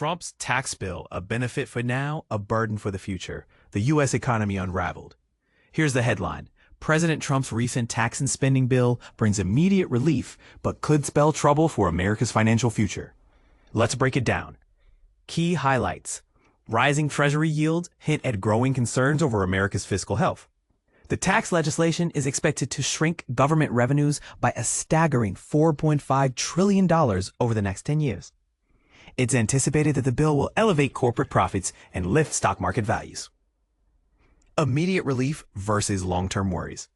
Trump's tax bill, a benefit for now, a burden for the future. The U.S. economy unraveled. Here's the headline. President Trump's recent tax and spending bill brings immediate relief, but could spell trouble for America's financial future. Let's break it down. Key highlights. Rising Treasury yields hint at growing concerns over America's fiscal health. The tax legislation is expected to shrink government revenues by a staggering $4.5 trillion over the next 10 years. It's anticipated that the bill will elevate corporate profits and lift stock market values. Immediate relief versus long-term worries.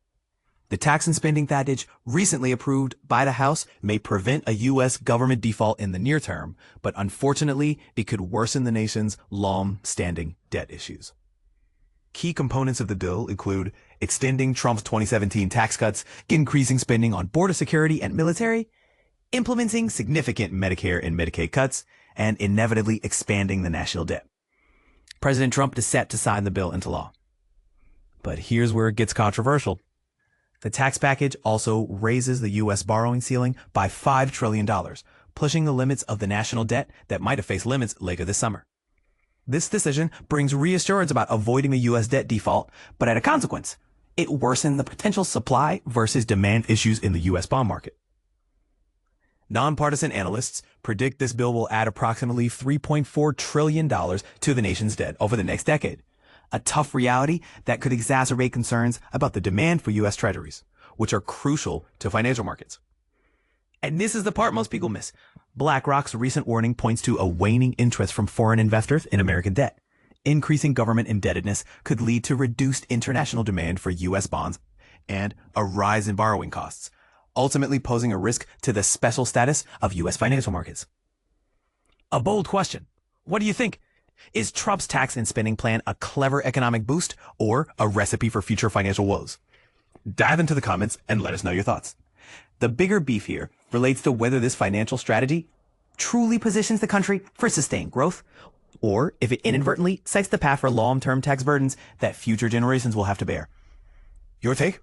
The tax and spending package recently approved by the House may prevent a U.S. government default in the near term, but unfortunately, it could worsen the nation's long-standing debt issues. Key components of the bill include extending Trump's 2017 tax cuts, increasing spending on border security and military, implementing significant Medicare and Medicaid cuts, and inevitably expanding the national debt. President Trump is set to sign the bill into law. But here's where it gets controversial. The tax package also raises the U.S. borrowing ceiling by $5 trillion, pushing the limits of the national debt that might have faced limits later this summer. This decision brings reassurance about avoiding a U.S. debt default, but at a consequence, it worsened the potential supply versus demand issues in the U.S. bond market. Nonpartisan analysts predict this bill will add approximately $3.4 trillion to the nation's debt over the next decade, a tough reality that could exacerbate concerns about the demand for U.S. Treasuries, which are crucial to financial markets. And this is the part most people miss. BlackRock's recent warning points to a waning interest from foreign investors in American debt. Increasing government indebtedness could lead to reduced international demand for U.S. bonds and a rise in borrowing costs, ultimately posing a risk to the special status of U.S. financial markets. A bold question. What do you think? Is Trump's tax and spending plan a clever economic boost or a recipe for future financial woes? Dive into the comments and let us know your thoughts. The bigger beef here relates to whether this financial strategy truly positions the country for sustained growth, or if it inadvertently sets the path for long-term tax burdens that future generations will have to bear. Your take?